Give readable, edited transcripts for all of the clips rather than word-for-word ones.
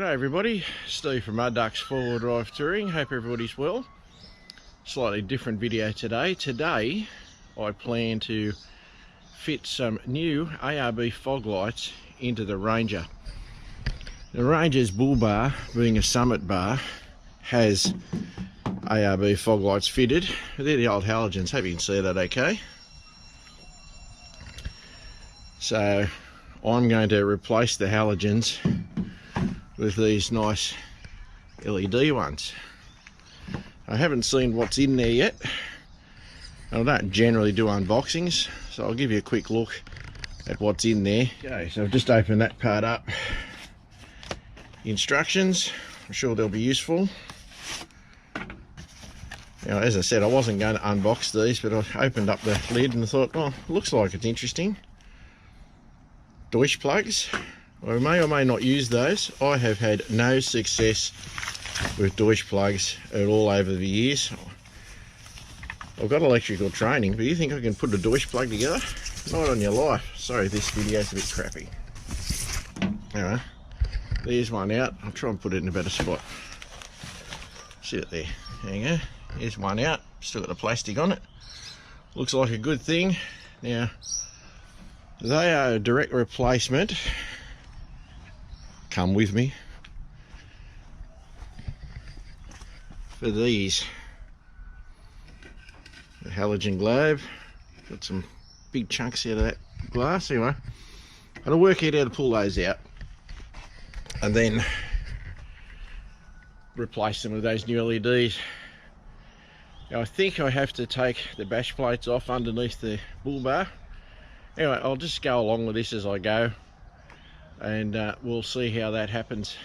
G'day everybody, Steve from Mud Ducks 4-wheel drive touring. Hope everybody's well. Slightly different video today. Today I plan to fit some new ARB fog lights into the Ranger. The Ranger's bull bar, being a summit bar, has ARB fog lights fitted. They're the old halogens. Hope you can see that okay. So I'm going to replace the halogens with these nice LED ones. I haven't seen what's in there yet. I don't generally do unboxings, so I'll give you a quick look at what's in there. Okay, so I've just opened that part up. Instructions, I'm sure they'll be useful. Now, as I said, I wasn't going to unbox these, but I opened up the lid and thought, oh, looks like it's interesting. Deutsch plugs. I may or may not use those. I have had no success with Deutsch plugs at all over the years. I've got electrical training, but you think I can put a Deutsch plug together? Not on your life. Sorry, this video's a bit crappy. Anyway, there's one out. I'll try and put it in a better spot. See it there. There you go. Here's one out. Still got the plastic on it. Looks like a good thing. Now, they are a direct replacement. Come with me for these. The halogen globe, got some big chunks out of that glass. Anyway, I'll work out how to pull those out and then replace them with those new LEDs. Now, I think I have to take the bash plates off underneath the bull bar. Anyway, I'll just go along with this as I go, and we'll see how that happens,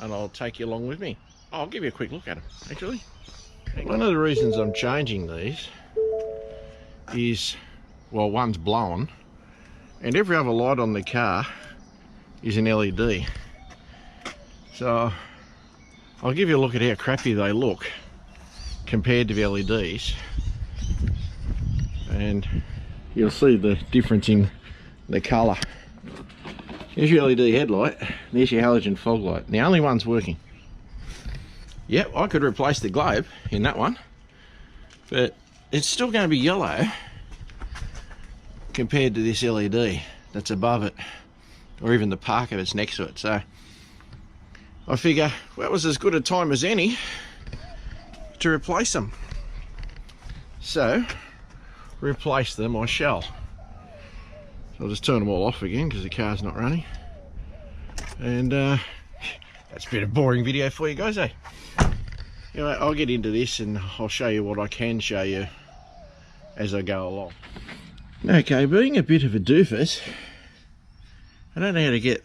and I'll take you along with me. I'll give you a quick look at them actually. One of the reasons I'm changing these is, well, one's blown and every other light on the car is an LED, so I'll give you a look at how crappy they look compared to the LEDs, and you'll see the difference in the colour. Here's your LED headlight, there's your halogen fog light. The only one's working. Yep, I could replace the globe in that one, but it's still going to be yellow compared to this LED that's above it, or even the Parker that's next to it. So I figure, well, it was as good a time as any to replace them. So, replace them I shall. I'll just turn them all off again because the car's not running, and that's a bit of a boring video for you guys, eh? Anyway, I'll get into this and I'll show you what I can show you as I go along. Okay, being a bit of a doofus, I don't know how to get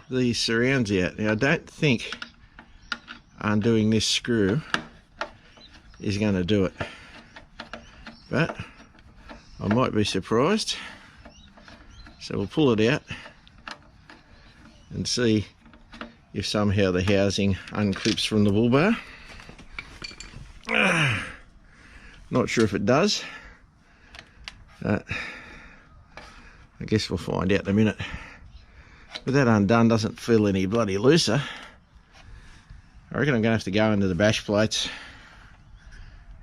these surrounds out. Now, I don't think undoing this screw is going to do it, but I might be surprised. So we'll pull it out and see if somehow the housing unclips from the bull bar. Not sure if it does. I guess we'll find out in a minute. But that undone doesn't feel any bloody looser. I reckon I'm going to have to go into the bash plates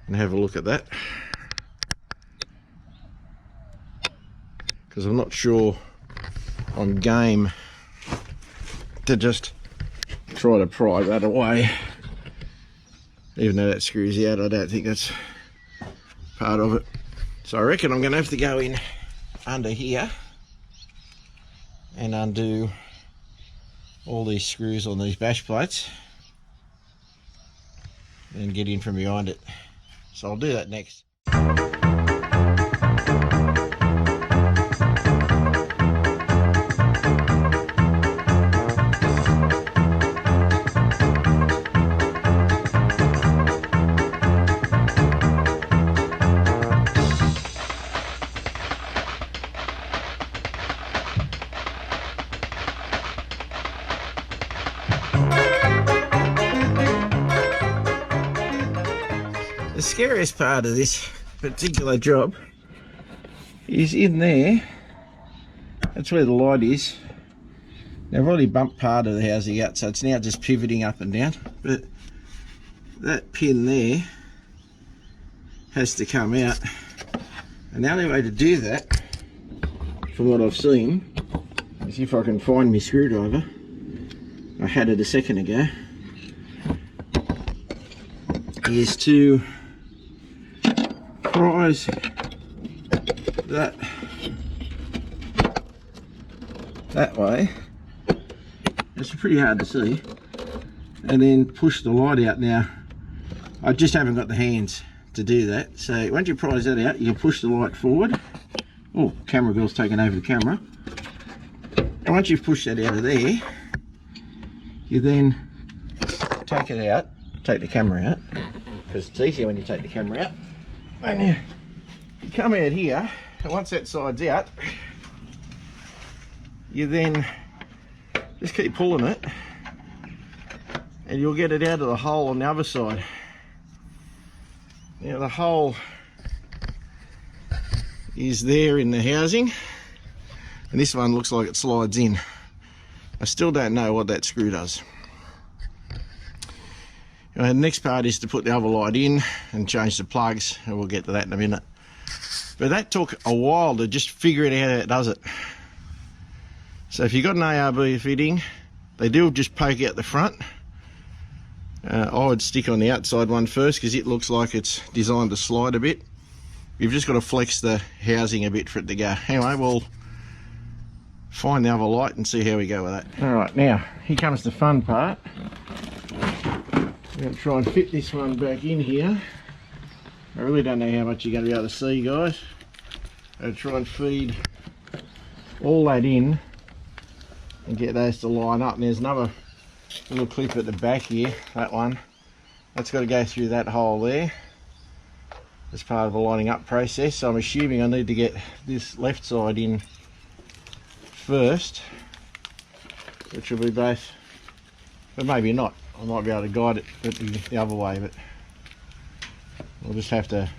and have a look at that, because I'm not sure I'm game to just try to pry that away. Even though that screws out, I don't think that's part of it. So I reckon I'm going to have to go in under here and undo all these screws on these bash plates and get in from behind it. So I'll do that next. The scariest part of this particular job is in there. That's where the light is. Now I've already bumped part of the housing out, so it's now just pivoting up and down, but that pin there has to come out, and the only way to do that, from what I've seen, is if I can find my screwdriver. I had it a second ago, is to prise that way. It's pretty hard to see, and then push the light out. Now I just haven't got the hands to do that, so once you prise that out, you can push the light forward. Oh, camera girl's taking over the camera. And once you've pushed that out of there, you then take it out, take the camera out, because it's easier when you take the camera out. And you come out here, and once that side's out, you then just keep pulling it, and you'll get it out of the hole on the other side. Now the hole is there in the housing, and this one looks like it slides in. I still don't know what that screw does. The next part is to put the other light in and change the plugs, and we'll get to that in a minute. But that took a while to just figure out how it does it. So if you've got an ARB fitting, they do just poke out the front. I would stick on the outside one first because it looks like it's designed to slide a bit. You've just got to flex the housing a bit for it to go. Anyway, we'll find the other light and see how we go with that. Alright, now here comes the fun part. I'm going to try and fit this one back in here. I really don't know how much you're going to be able to see, guys. I'm going to try and feed all that in and get those to line up. And there's another little clip at the back here, that one. That's got to go through that hole there as part of the lining up process. So I'm assuming I need to get this left side in first, which will be both, but maybe not. I might be able to guide it the other way, but we'll just have to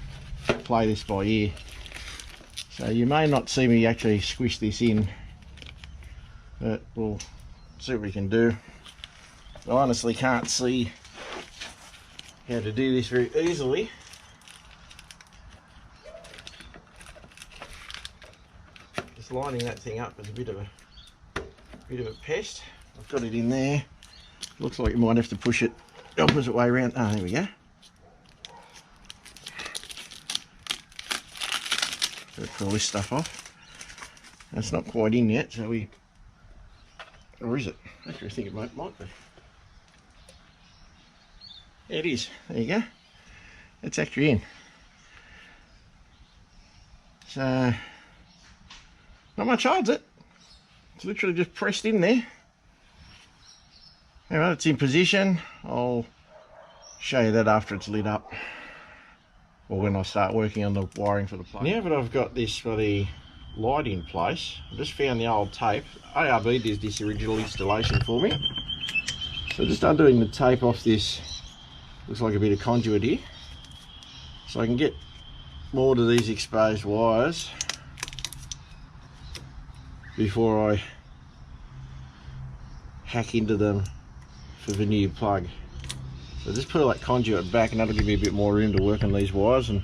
play this by ear. So you may not see me actually squish this in, but we'll see what we can do. I honestly can't see how to do this very easily. Just lining that thing up is a bit of a pest. I've got it in there. Looks like you might have to push it the opposite way around. Oh, there we go. Better pull this stuff off. That's not quite in yet, so we... Or is it? Actually, I think it might be. Yeah, it is. There you go. It's actually in. So, not much holds it. It's literally just pressed in there. Anyway, it's in position. I'll show you that after it's lit up, or when I start working on the wiring for the plug. Now that I've got this for the light in place, I just found the old tape. ARB did this original installation for me. So just undoing the tape off this, looks like a bit of conduit here, so I can get more to these exposed wires before I hack into them for the new plug. So just put all that conduit back, and that'll give me a bit more room to work on these wires. And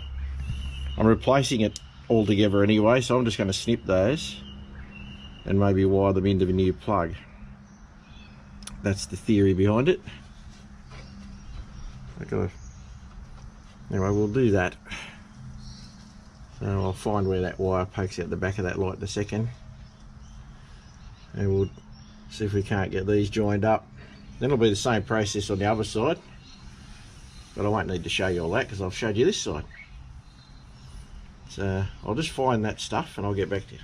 I'm replacing it all together anyway, so I'm just going to snip those and maybe wire them into the new plug. That's the theory behind it. Anyway, we'll do that. So I'll find where that wire pokes out the back of that light in a second, and we'll see if we can't get these joined up. Then it'll be the same process on the other side, but I won't need to show you all that because I've showed you this side. So I'll just find that stuff and I'll get back to you.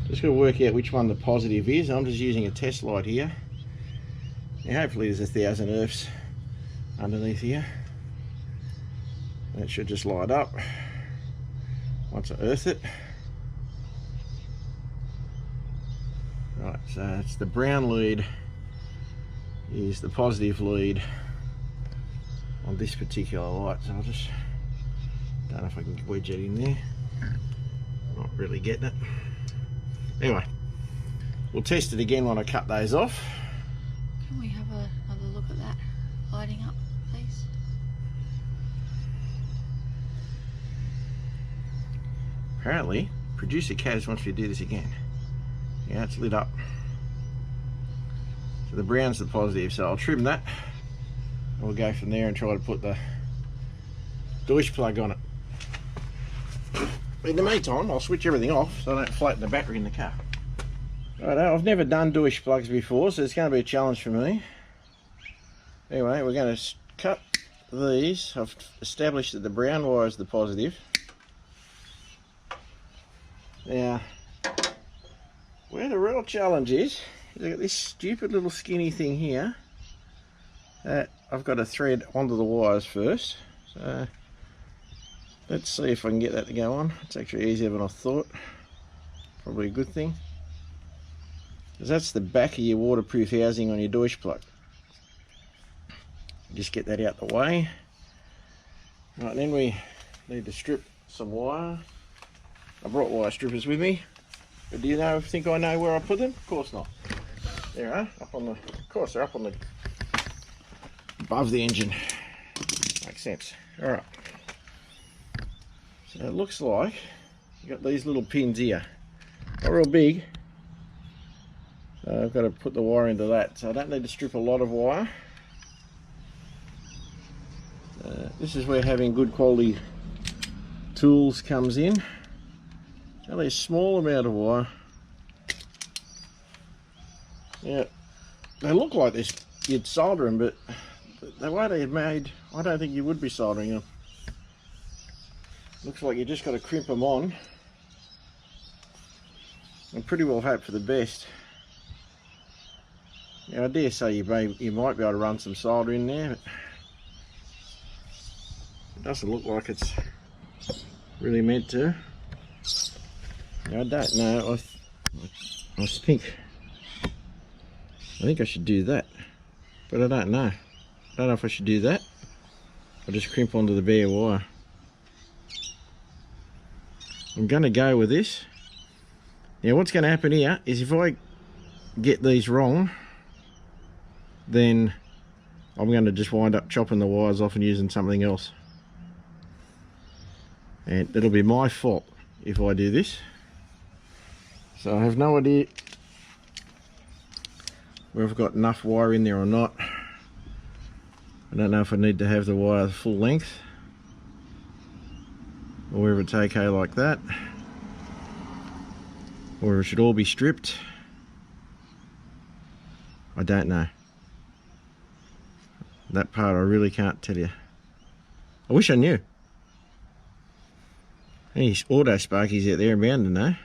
Just got to work out which one the positive is. I'm just using a test light here. Now hopefully there's 1,000 earths underneath here. That should just light up once I earth it. Right, so it's the brown lead is the positive lead on this particular light. So I'll just, don't know if I can wedge it in there. Not really getting it. Anyway, We'll test it again when I cut those off. Can we have another look at that lighting up, please? Apparently, producer Kaz wants me to do this again. Yeah, it's lit up. So the brown's the positive, so I'll trim that. And we'll go from there and try to put the Deutsch plug on it. In the meantime, I'll switch everything off so I don't float the battery in the car. Right, I've never done Deutsch plugs before, so it's going to be a challenge for me. Anyway, we're going to cut these. I've established that the brown wire is the positive. Now, where the real challenge is, I've got this stupid little skinny thing here that I've got to thread onto the wires first. So let's see if I can get that to go on. It's actually easier than I thought. Probably a good thing. Because that's the back of your waterproof housing on your Deutsch plug. Just get that out the way. Right, then we need to strip some wire. I brought wire strippers with me. But do you think I know where I put them? Of course not. There they are, up on the, of course they're up on the, above the engine. Makes sense. Alright. So it looks like you've got these little pins here. Not real big. So I've got to put the wire into that. So I don't need to strip a lot of wire. This is where having good quality tools comes in. It's only a small amount of wire. Yeah, they look like this. You'd solder them, but the way they're made, I don't think you would be soldering them. Looks like you just got to crimp them on and pretty well hope for the best. Now I dare say you might be able to run some solder in there, but it doesn't look like it's really meant to. Now, I don't know. I think I should do that, but I don't know. I don't know if I should do that or just crimp onto the bare wire. I'm going to go with this. Now what's going to happen here is if I get these wrong, then I'm going to just wind up chopping the wires off and using something else. And it'll be my fault if I do this. So I have no idea whether I've got enough wire in there or not. I don't know if I need to have the wire full length or whether it's okay like that, or it should all be stripped. I don't know. That part I really can't tell you. I wish I knew. Any auto sparkies out there are bound to know,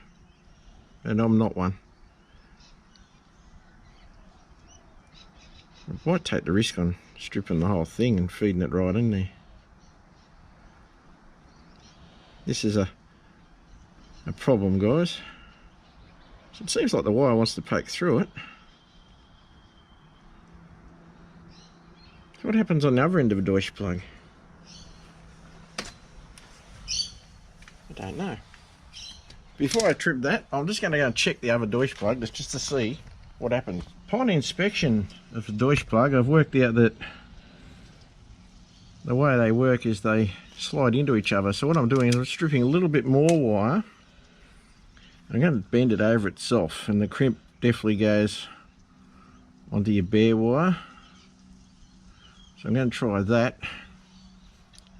and I'm not one. I might take the risk on stripping the whole thing and feeding it right in there. This is a problem, guys. So it seems like the wire wants to poke through it. So what happens on the other end of a Deutsch plug? I don't know. Before I trim that, I'm just going to go and check the other Deutsch plug just to see what happens. Upon inspection of the Deutsch plug, I've worked out that the way they work is they slide into each other. So what I'm doing is I'm stripping a little bit more wire. I'm going to bend it over itself, and the crimp definitely goes onto your bare wire. So I'm going to try that.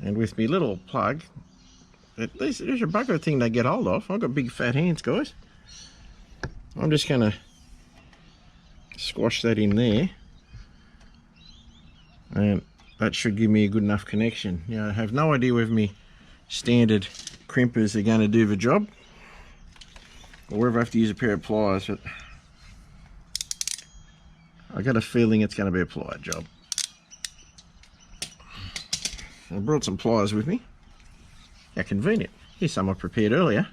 And with my little plug, there's a bugger thing they get hold of. I've got big fat hands, guys. I'm just going to squash that in there, and that should give me a good enough connection. You know, I have no idea whether my standard crimpers are going to do the job or whether I have to use a pair of pliers, but I got a feeling it's going to be a plier job. I brought some pliers with me. How convenient. Here's some I prepared earlier,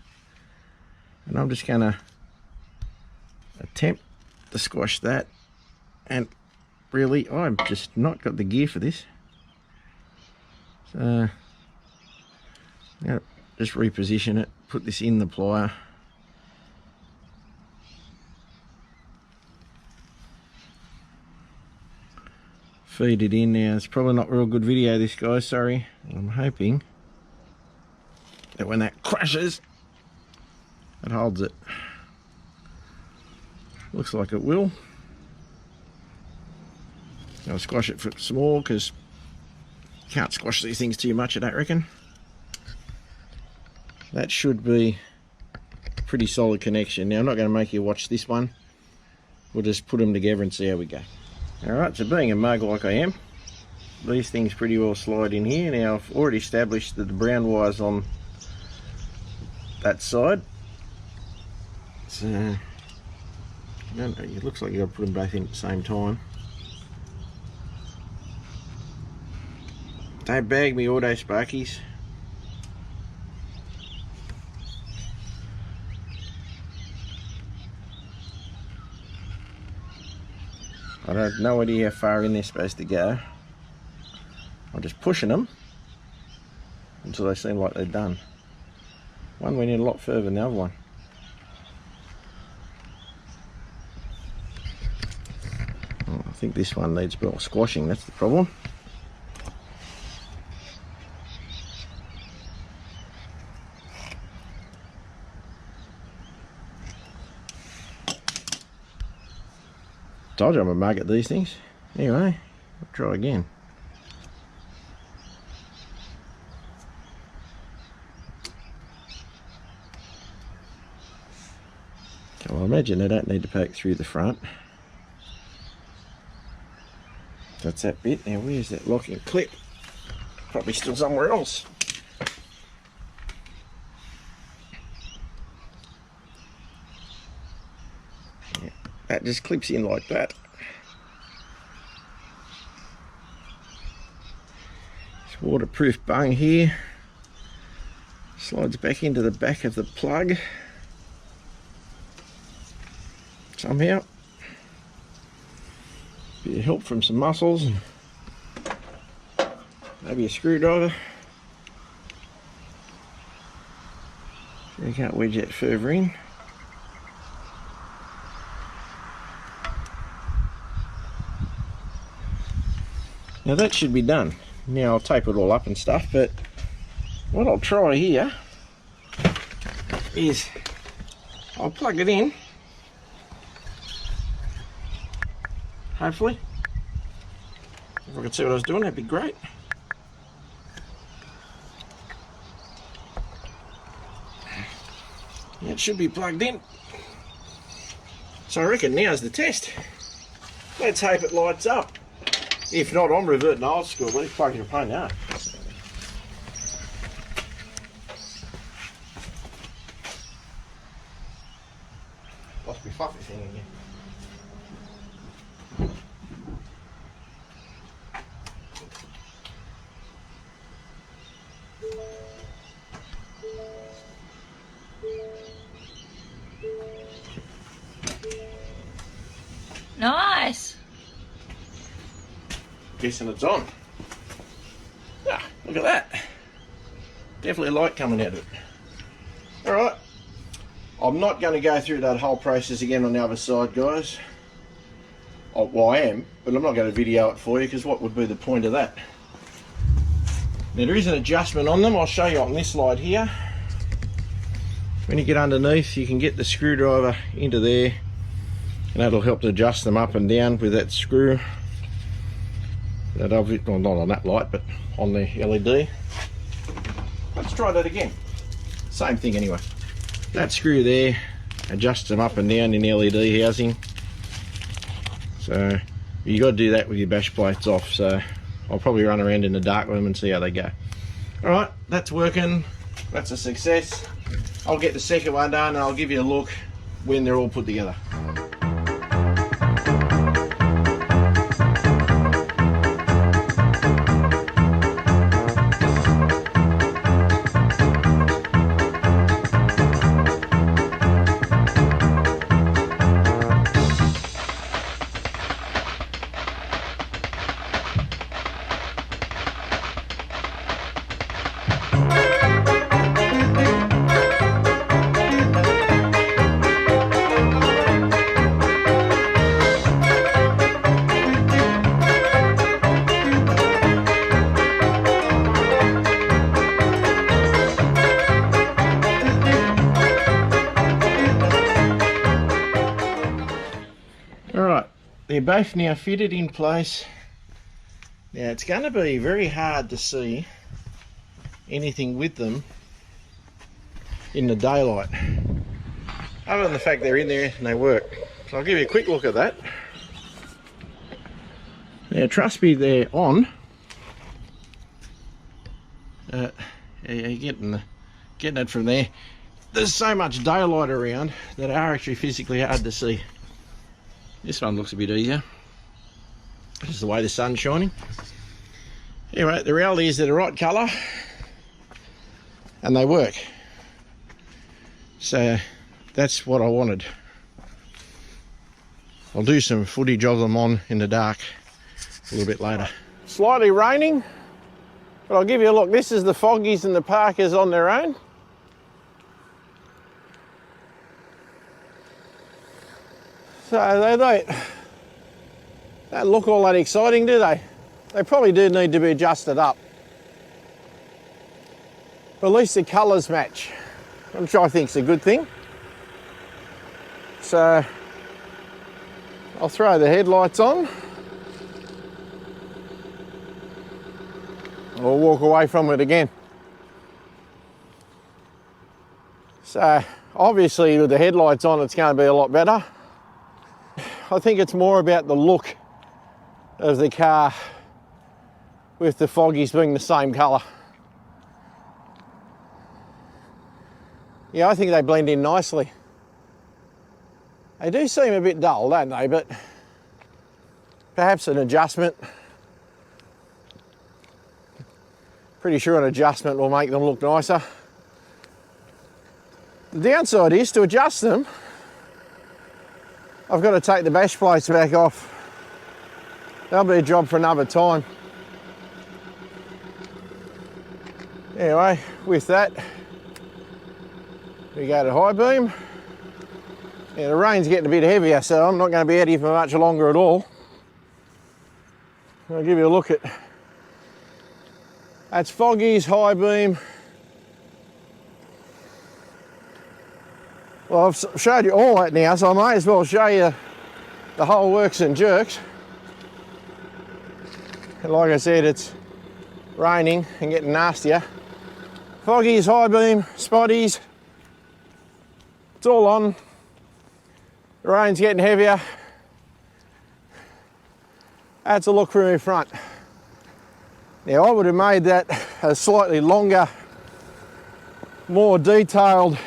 and I'm just going to attempt to squash that, and really I've just not got the gear for this, so yeah, just reposition it, put this in the plier, feed it in now. It's probably not real good video this, guys, sorry. I'm hoping that when that crashes, it holds it. Looks like it will. I'll squash it for small because you can't squash these things too much, I don't reckon. That should be a pretty solid connection. Now I'm not going to make you watch this one. We'll just put them together and see how we go. Alright, so being a mug like I am, these things pretty well slide in here. Now I've already established that the brown wire's on that side. So, I don't know, it looks like you've got to put them both in at the same time. Don't bag me auto sparkies. I have no idea how far in they're supposed to go. I'm just pushing them until they seem like they're done. One went in a lot further than the other one. Oh, I think this one needs a bit more squashing, that's the problem. Told you I'm a mug at these things. Anyway, I'll try again. Well, I imagine they don't need to poke through the front. That's that bit. Now where's that locking clip? Probably still somewhere else. Yeah, that just clips in like that. This waterproof bung here slides back into the back of the plug somehow. Bit of help from some muscles and maybe a screwdriver. So you can't wedge that further in. Now that should be done. Now I'll tape it all up and stuff, but what I'll try here is I'll plug it in. Hopefully, if I could see what I was doing, that'd be great. Yeah, it should be plugged in. So I reckon now's the test. Let's hope it lights up. If not, I'm reverting old school. Let's plug your phone now. Lost my fucking thing again. Nice. Guessing it's on. Ah, look at that. Definitely a light coming out of it. Alright. I'm not going to go through that whole process again on the other side, guys. Oh, well, I am, but I'm not going to video it for you because what would be the point of that? Now there is an adjustment on them. I'll show you on this slide here. When you get underneath, you can get the screwdriver into there and that'll help to adjust them up and down with that screw. That well, not on that light, but on the LED. Let's try that again. Same thing anyway. That screw there adjusts them up and down in the LED housing. So you got to do that with your bash plates off. So I'll probably run around in the dark with them and see how they go. Alright, that's working. That's a success. I'll get the second one done and I'll give you a look when they're all put together. they're both now fitted in place. Now it's going to be very hard to see anything with them in the daylight, other than the fact they're in there and they work. So I'll give you a quick look at that. Now trust me, they're on. You're getting it from there. There's so much daylight around that are actually physically hard to see. This one looks a bit easier. This is the way the sun's shining. Anyway, the reality is they're the right colour and they work. So that's what I wanted. I'll do some footage of them on in the dark a little bit later. Slightly raining, but I'll give you a look. This is the Foggies and the Parkers on their own. So they don't look all that exciting, do they? They probably do need to be adjusted up. But at least the colours match, which I think is a good thing. So I'll throw the headlights on. I'll walk away from it again. So obviously with the headlights on it's going to be a lot better. I think it's more about the look of the car with the Foggies being the same colour. Yeah, I think they blend in nicely. They do seem a bit dull, don't they? But perhaps an adjustment. Pretty sure an adjustment will make them look nicer. The downside is, to adjust them, I've got to take the bash plates back off. That'll be a job for another time. Anyway, with that, we go to high beam. Yeah, the rain's getting a bit heavier, so I'm not going to be out here for much longer at all. I'll give you a look at, that's Foggies, high beam. Well, I've showed you all that now, so I may as well show you the whole works and jerks. And like I said, it's raining and getting nastier. Foggies, high beam, spotties, it's all on. The rain's getting heavier. That's a look from in front. Now I would have made that a slightly longer, more detailed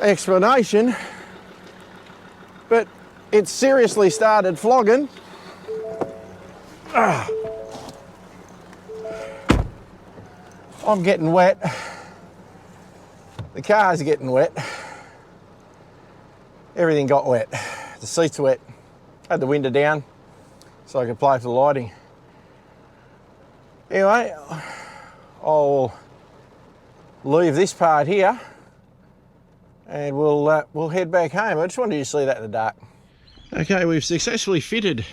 explanation, but it seriously started flogging. I'm getting wet. The car's getting wet. Everything got wet. The seat's wet. Had the window down so I could play for the lighting. Anyway, I'll leave this part here and we'll head back home. I just wanted you to see that in the dark. Okay, we've successfully fitted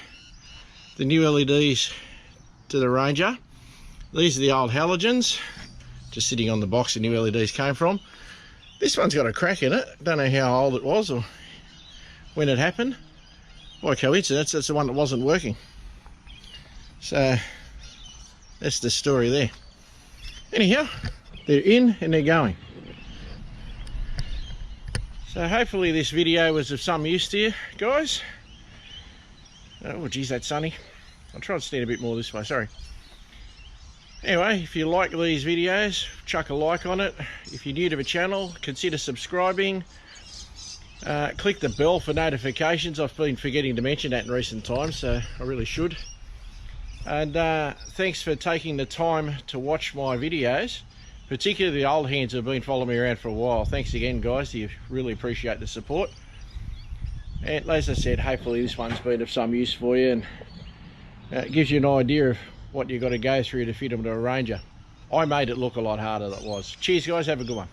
the new LEDs to the Ranger. These are the old halogens, just sitting on the box the new LEDs came from. This one's got a crack in it. Don't know how old it was or when it happened. By coincidence, that's the one that wasn't working. So that's the story there. Anyhow, they're in and they're going. So hopefully this video was of some use to you guys. Oh geez, that's sunny. I'll try and stand a bit more this way, sorry. Anyway, if you like these videos, chuck a like on it. If you're new to the channel, consider subscribing. Click the bell for notifications. I've been forgetting to mention that in recent times, so I really should. And thanks for taking the time to watch my videos, particularly the old hands who have been following me around for a while. Thanks again, guys. You really appreciate the support. And as I said, hopefully this one's been of some use for you, and it gives you an idea of what you've got to go through to fit them to a Ranger. I made it look a lot harder than it was. Cheers guys, have a good one.